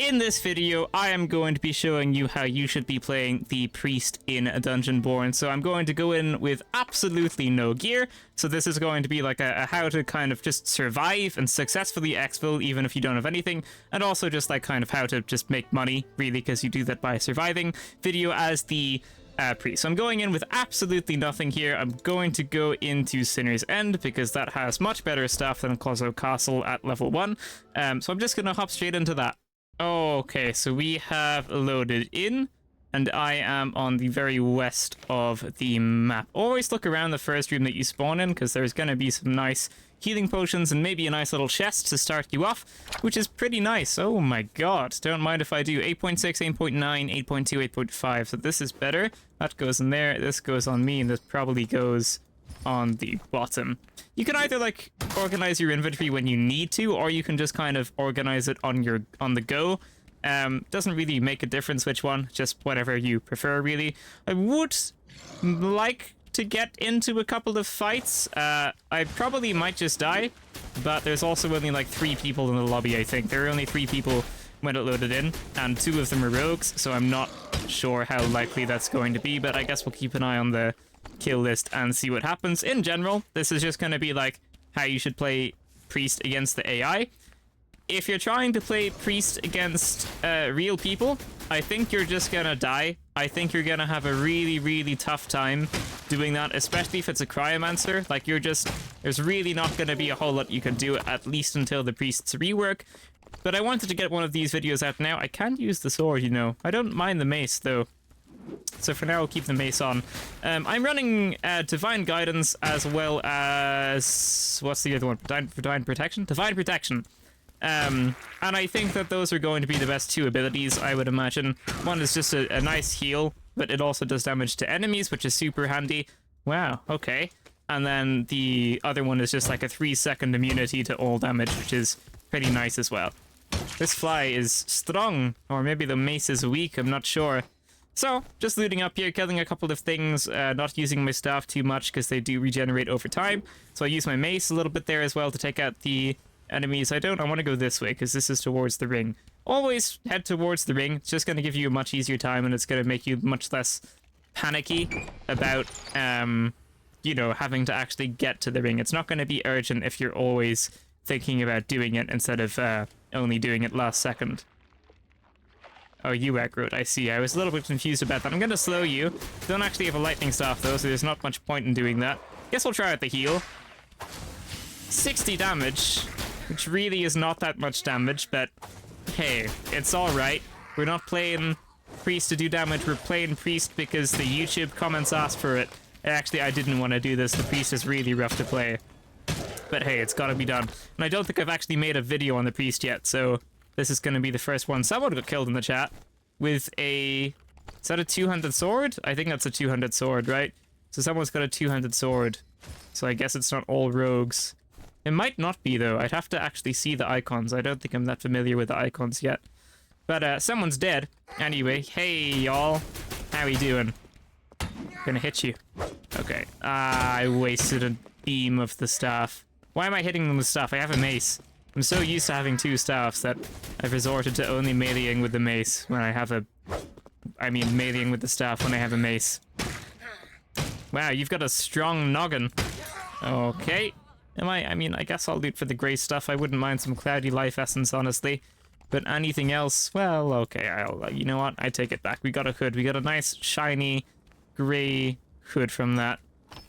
In this video, I am going to be showing you how you should be playing the Priest in Dungeonborne. So I'm going to go in with absolutely no gear. So this is going to be like a how to kind of just survive and successfully exfil even if you don't have anything. And also just like kind of how to just make money, really, because you do that by surviving video as the Priest. So I'm going in with absolutely nothing here. I'm going to go into Sinner's End because that has much better stuff than Clozo Castle at level 1. So I'm just going to hop straight into that. Okay, so we have loaded in, and I am on the very west of the map. Always look around the first room that you spawn in, because there's going to be some nice healing potions and maybe a nice little chest to start you off, which is pretty nice. Oh my god, don't mind if I do. 8.6, 8.9, 8.2, 8.5, so this is better. That goes in there, this goes on me, and this probably goes on the bottom. You can either like organize your inventory when you need to, or you can just kind of organize it on the go. Doesn't really make a difference which one, just whatever you prefer, really. I would like to get into a couple of fights. I probably might just die, but there's also only like 3 people in the lobby, I think. There are only 3 people when it loaded in, and 2 of them are rogues, so I'm not sure how likely that's going to be, but I guess we'll keep an eye on the kill list and see what happens. In general, this is just going to be like how you should play Priest against the AI. If you're trying to play Priest against real people, I think you're just gonna die. I think you're gonna have a really tough time doing that, especially if it's a Cryomancer. Like, there's really not gonna be a whole lot you can do, at least until the Priest's rework. But I wanted to get one of these videos out now. I can't use the sword, you know. I don't mind the mace, though. So for now, I'll keep the mace on. I'm running Divine Guidance as well as... What's the other one? Divine Protection? Divine Protection. And I think that those are going to be the best 2 abilities, I would imagine. One is just a nice heal, but it also does damage to enemies, which is super handy. Wow, okay. And then the other one is just like a 3-second immunity to all damage, which is pretty nice as well. This fly is strong, or maybe the mace is weak, I'm not sure. So, just looting up here, killing a couple of things, not using my staff too much because they do regenerate over time. So I use my mace a little bit there as well to take out the enemies. I want to go this way because this is towards the ring. Always head towards the ring. It's just going to give you a much easier time, and it's going to make you much less panicky about, you know, having to actually get to the ring. It's not going to be urgent if you're always thinking about doing it instead of only doing it last second. Oh, you aggroed, I see. I was a little bit confused about that. I'm going to slow you. Don't actually have a lightning staff, though, so there's not much point in doing that. Guess we'll try out the heal. 60 damage, which really is not that much damage, but hey, it's alright. We're not playing Priest to do damage, we're playing Priest because the YouTube comments asked for it. Actually, I didn't want to do this. The Priest is really rough to play. But hey, it's gotta be done. And I don't think I've actually made a video on the Priest yet, so this is gonna be the first one. Someone got killed in the chat with a... Is that a 2-handed sword? I think that's a 2-handed sword, right? So someone's got a 2-handed sword. So I guess it's not all rogues. It might not be, though. I'd have to actually see the icons. I don't think I'm that familiar with the icons yet. But someone's dead. Anyway, hey, y'all. How we doing? Gonna hit you. Okay. I wasted a beam of the staff. Why am I hitting them with staff? I have a mace. I'm so used to having 2 staffs that I've resorted to only meleeing with the mace when I have a... I mean, meleeing with the staff when I have a mace. Wow, you've got a strong noggin. Okay. I mean, I guess I'll loot for the grey stuff. I wouldn't mind some cloudy life essence, honestly. But anything else, well, okay, you know what? I take it back. We got a hood. We got a nice, shiny, grey hood from that.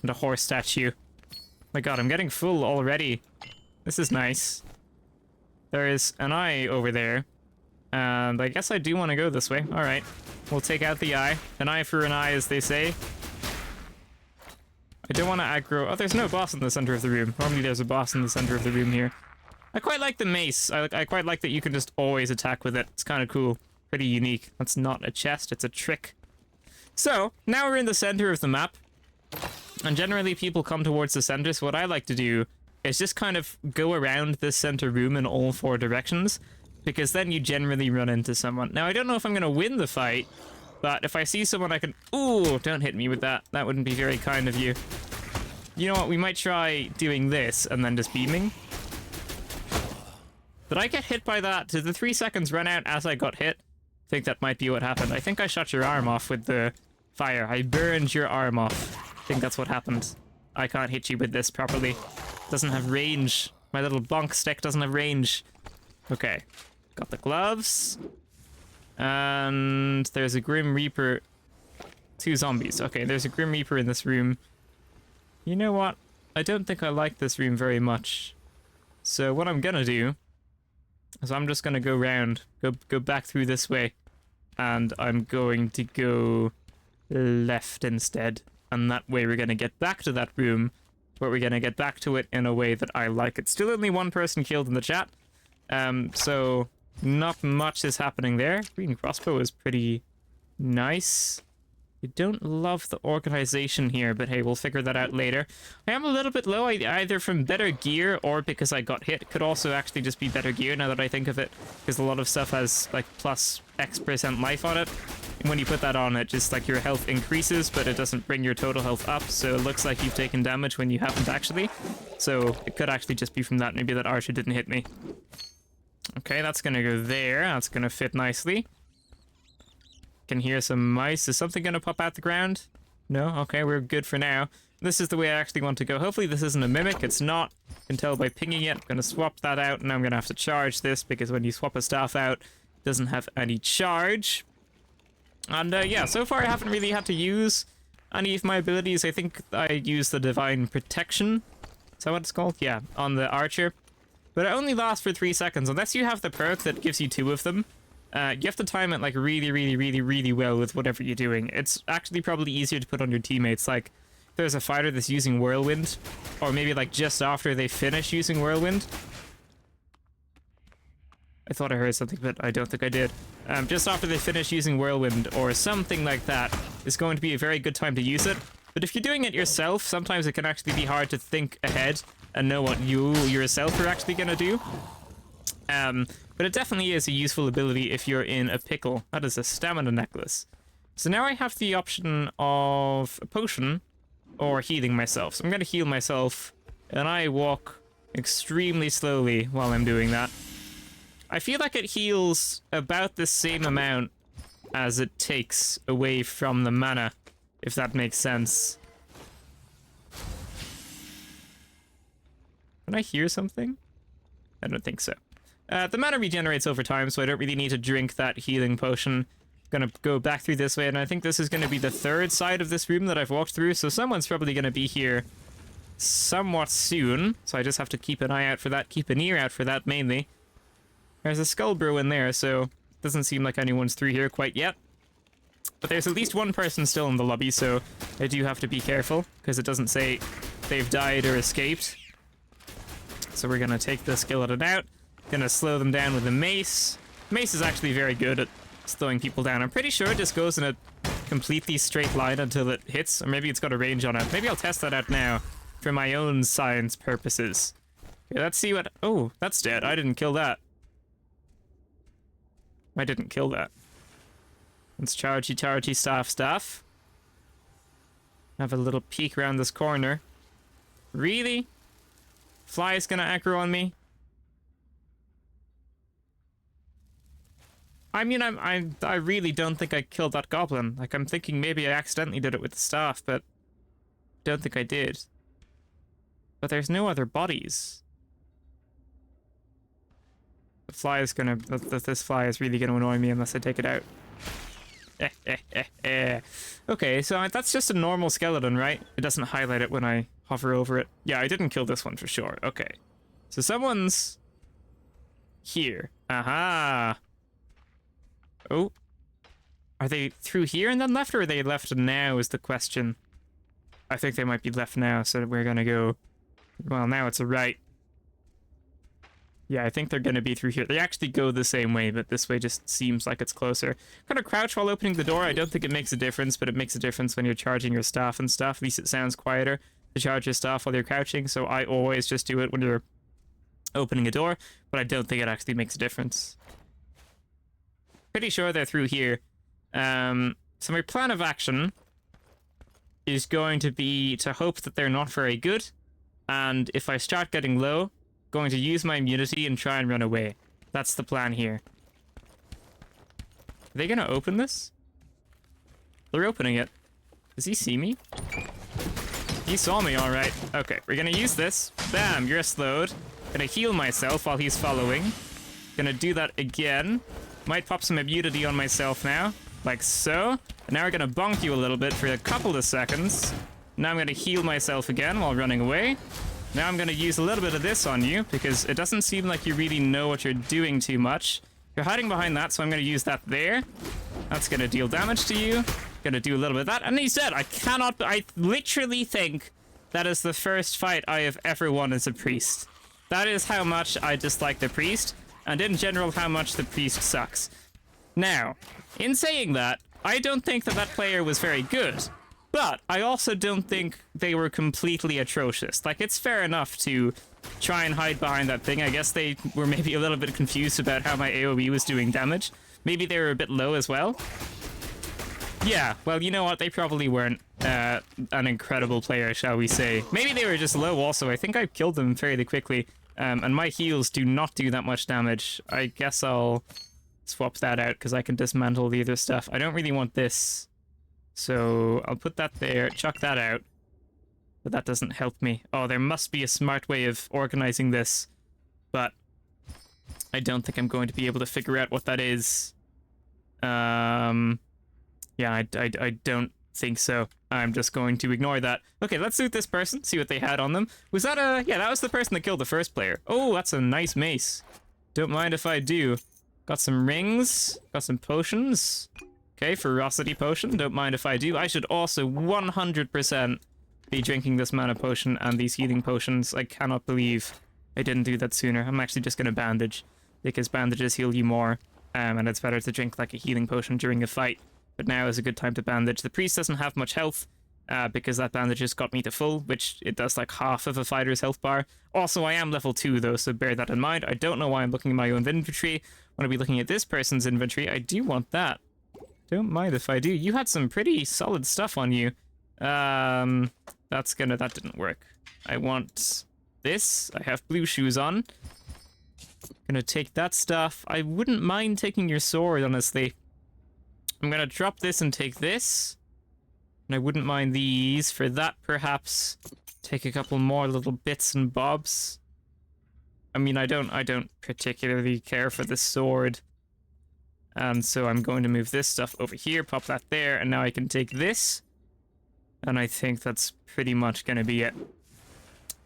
And a horse statue. My god, I'm getting full already. This is nice. There is an eye over there. And I guess I do want to go this way. Alright. We'll take out the eye. An eye for an eye, as they say. I don't want to aggro... Oh, there's no boss in the center of the room. Normally there's a boss in the center of the room here. I quite like the mace. I quite like that you can just always attack with it. It's kind of cool. Pretty unique. That's not a chest, it's a trick. So, now we're in the center of the map. And generally people come towards the center, so what I like to do is just kind of go around this center room in all 4 directions. Because then you generally run into someone. Now, I don't know if I'm going to win the fight, but if I see someone I can... Ooh, don't hit me with that. That wouldn't be very kind of you. You know what? We might try doing this and then just beaming. Did I get hit by that? Did the 3 seconds run out as I got hit? I think that might be what happened. I think I shot your arm off with the fire. I burned your arm off. I think that's what happened. I can't hit you with this properly. Doesn't have range. My little bonk stick doesn't have range. Okay. Got the gloves. And there's a Grim Reaper. 2 zombies. Okay, there's a Grim Reaper in this room. You know what? I don't think I like this room very much. So what I'm gonna do is I'm just gonna go round, go back through this way, and I'm going to go left instead. And that way we're gonna get back to that room, but we're gonna get back to it in a way that I like. It's still only 1 person killed in the chat, so not much is happening there. Green crossbow is pretty nice. I don't love the organization here, but hey, we'll figure that out later. I am a little bit low, either from better gear or because I got hit. Could also actually just be better gear now that I think of it, because a lot of stuff has like plus X% life on it. And when you put that on, it just like your health increases, but it doesn't bring your total health up. So it looks like you've taken damage when you haven't actually. So it could actually just be from that. Maybe that archer didn't hit me. Okay, that's gonna go there. That's gonna fit nicely. Can hear some mice. Is something gonna pop out the ground? No? Okay, we're good for now. This is the way I actually want to go. Hopefully this isn't a mimic. It's not. I can tell by pinging it. I'm gonna swap that out, and I'm gonna have to charge this, because when you swap a staff out, it doesn't have any charge. And yeah, so far I haven't really had to use any of my abilities. I think I used the Divine Protection. Is that what it's called? Yeah, on the archer. But it only lasts for 3 seconds, unless you have the perk that gives you 2 of them. You have to time it like really well with whatever you're doing. It's actually probably easier to put on your teammates. Like, if there's a fighter that's using Whirlwind, or maybe like just after they finish using Whirlwind. I thought I heard something, but I don't think I did. Just after they finish using Whirlwind or something like that is going to be a very good time to use it. But if you're doing it yourself, sometimes it can actually be hard to think ahead and know what you yourself are actually going to do. But it definitely is a useful ability if you're in a pickle. That is a stamina necklace. So now I have the option of a potion or healing myself. So I'm going to heal myself, and I walk extremely slowly while I'm doing that. I feel like it heals about the same amount as it takes away from the mana, if that makes sense. Can I hear something? I don't think so. The mana regenerates over time, so I don't really need to drink that healing potion. I'm gonna go back through this way, and I think this is gonna be the 3rd side of this room that I've walked through, so someone's probably gonna be here somewhat soon. So I just have to keep an eye out for that, keep an ear out for that mainly. There's a skull brew in there, so it doesn't seem like anyone's through here quite yet. But there's at least 1 person still in the lobby, so I do have to be careful, because it doesn't say they've died or escaped. So we're gonna take the skeleton out. Gonna slow them down with a mace. Mace is actually very good at slowing people down. I'm pretty sure it just goes in a completely straight line until it hits, or maybe it's got a range on it. Maybe I'll test that out now for my own science purposes. Okay, let's see what... Oh, that's dead. I didn't kill that. I didn't kill that. Let's chargey staff. Have a little peek around this corner. Really? Fly is gonna aggro on me? I mean, I really don't think I killed that goblin. Like, I'm thinking maybe I accidentally did it with the staff, but don't think I did. But there's no other bodies. The fly is gonna... This fly is really gonna annoy me unless I take it out. Okay, so that's just a normal skeleton, right? It doesn't highlight it when I hover over it. Yeah, I didn't kill this one for sure. Okay. So someone's... here. Aha! Oh. Are they through here and then left, or are they left now is the question. I think they might be left now, so we're gonna go... Well, now it's a right. Yeah, I think they're gonna be through here. They actually go the same way, but this way just seems like it's closer. Kind of crouch while opening the door. I don't think it makes a difference, but it makes a difference when you're charging your staff and stuff. At least it sounds quieter to charge your staff while you're crouching, so I always just do it when you're opening a door, but I don't think it actually makes a difference. Pretty sure they're through here. So my plan of action is going to be to hope that they're not very good, and if I start getting low, going to use my immunity and try and run away. That's the plan here. Are they gonna open this? They're opening it. Does he see me? He saw me, alright. Okay, we're gonna use this. Bam, you're slowed. Gonna heal myself while he's following. Gonna do that again. Might pop some immunity on myself now. Like so. And now we're gonna bonk you a little bit for a couple of seconds. Now I'm gonna heal myself again while running away. Now I'm gonna use a little bit of this on you, because it doesn't seem like you really know what you're doing too much. You're hiding behind that, so I'm gonna use that there. That's gonna deal damage to you. Gonna do a little bit of that, and he's dead. I literally think that is the first fight I have ever won as a priest. That is how much I dislike the priest, and in general how much the priest sucks. Now, in saying that, I don't think that that player was very good, but I also don't think they were completely atrocious. Like, it's fair enough to try and hide behind that thing. I guess they were maybe a little bit confused about how my AoE was doing damage. Maybe they were a bit low as well. Yeah, well, you know what? They probably weren't an incredible player, shall we say. Maybe they were just low also. I think I killed them fairly quickly. And my heals do not do that much damage. I guess I'll swap that out because I can dismantle the other stuff. I don't really want this. So I'll put that there, chuck that out. But that doesn't help me. Oh, there must be a smart way of organizing this. But I don't think I'm going to be able to figure out what that is. Yeah, I don't think so. I'm just going to ignore that. Okay, let's loot this person, see what they had on them. Was that yeah, that was the person that killed the first player. Oh, that's a nice mace. Don't mind if I do. Got some rings, got some potions. Okay, ferocity potion, don't mind if I do. I should also 100% be drinking this mana potion and these healing potions. I cannot believe I didn't do that sooner. I'm actually just gonna bandage, because bandages heal you more, and it's better to drink like a healing potion during a fight. But now is a good time to bandage. The priest doesn't have much health, because that bandage just got me to full, which it does like half of a fighter's health bar. Also, I am level 2 though, so bear that in mind. I don't know why I'm looking at my own inventory. I want to be looking at this person's inventory. I do want that. Don't mind if I do. You had some pretty solid stuff on you. That didn't work. I want this. I have blue shoes on. Gonna take that stuff. I wouldn't mind taking your sword, honestly. I'm gonna drop this and take this. And I wouldn't mind these. For that, perhaps take a couple more little bits and bobs. I mean, I don't particularly care for the sword. And so I'm going to move this stuff over here, pop that there, and now I can take this. And I think that's pretty much gonna be it.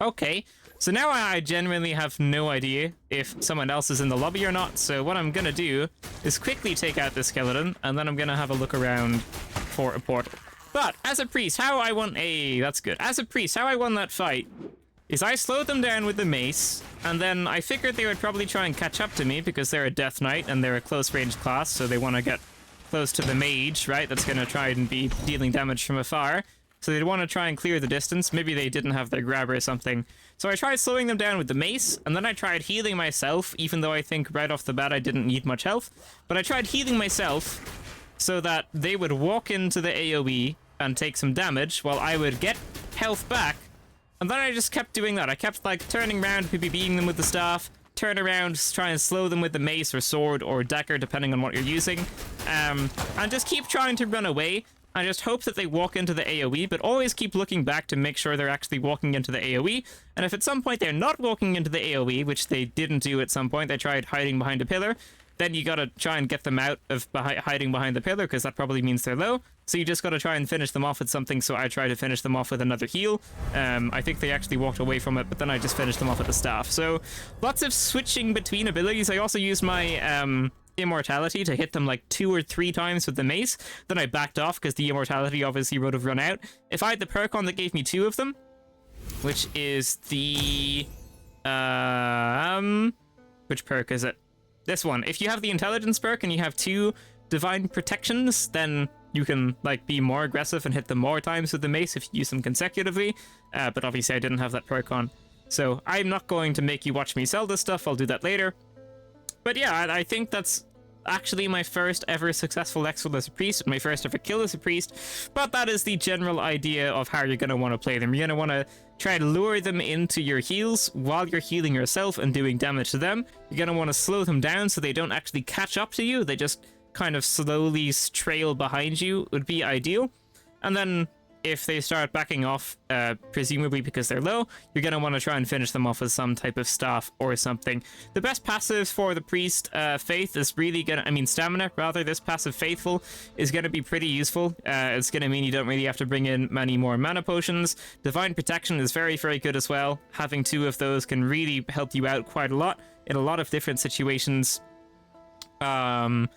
Okay, so now I genuinely have no idea if someone else is in the lobby or not, so what I'm gonna do is quickly take out the skeleton, and then I'm gonna have a look around for a portal. But, as a priest, how I won... that's good. As a priest, how I won that fight is I slowed them down with the mace, and then I figured they would probably try and catch up to me because they're a Death Knight and they're a close-range class, so they want to get close to the mage, right? That's gonna try and be dealing damage from afar. So they'd want to try and clear the distance. Maybe they didn't have their grabber or something. So I tried slowing them down with the mace, and then I tried healing myself, even though I think right off the bat I didn't need much health. But I tried healing myself so that they would walk into the AoE and take some damage while I would get health back. And then I just kept doing that. I kept like turning around, PvPing them with the staff, turn around, try and slow them with the mace or sword or dagger, depending on what you're using. And just keep trying to run away. I just hope that they walk into the AoE, but always keep looking back to make sure they're actually walking into the AoE. And if at some point they're not walking into the AoE, which they didn't do at some point, they tried hiding behind a pillar, then you gotta try and get them out of hiding behind the pillar, because that probably means they're low. So you just gotta try and finish them off with something, so I try to finish them off with another heal. I think they actually walked away from it, but then I just finished them off with the staff. So lots of switching between abilities. I also used my immortality to hit them like 2 or 3 times with the mace. Then I backed off because the immortality obviously would have run out. If I had the perk on that gave me 2 of them, which is the which perk is it? This one. If you have the intelligence perk and you have 2 divine protections, then you can like be more aggressive and hit them more times with the mace if you use them consecutively. But obviously I didn't have that perk on, so I'm not going to make you watch me sell this stuff. I'll do that later. But yeah, I think that's actually my first ever successful exfil as a priest, my first ever kill as a priest, but that is the general idea of how you're going to want to play them. You're going to want to try to lure them into your heals while you're healing yourself and doing damage to them. You're going to want to slow them down so they don't actually catch up to you. They just kind of slowly trail behind you would be ideal. And then if they start backing off, presumably because they're low, you're going to want to try and finish them off with some type of staff or something. The best passive for the priest, faith, is really going to, stamina, rather. This passive faithful is going to be pretty useful. It's going to mean you don't really have to bring in many more mana potions. Divine protection is very, very good as well. Having 2 of those can really help you out quite a lot in a lot of different situations. And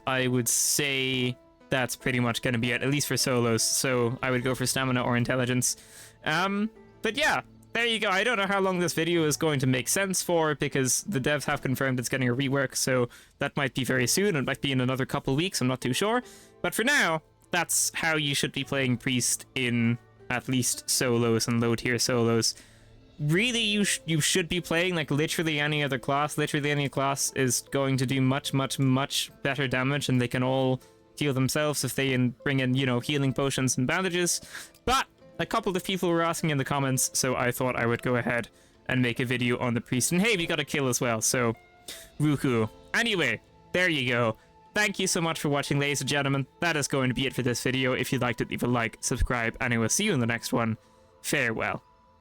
I would say that's pretty much going to be it, at least for solos. So I would go for stamina or intelligence. But yeah, there you go. I don't know how long this video is going to make sense for, because the devs have confirmed it's getting a rework, so that might be very soon. It might be in another couple weeks, I'm not too sure. But for now, that's how you should be playing priest in at least solos and low tier solos. Really, you should be playing like literally any other class. Literally any class is going to do much, much, much better damage, and they can all heal themselves if they bring in, healing potions and bandages. But a couple of people were asking in the comments, so I thought I would go ahead and make a video on the priest. And hey, we got a kill as well, so woohoo. Anyway, there you go. Thank you so much for watching, ladies and gentlemen. That is going to be it for this video. If you liked it, leave a like, subscribe, and I will see you in the next one. Farewell.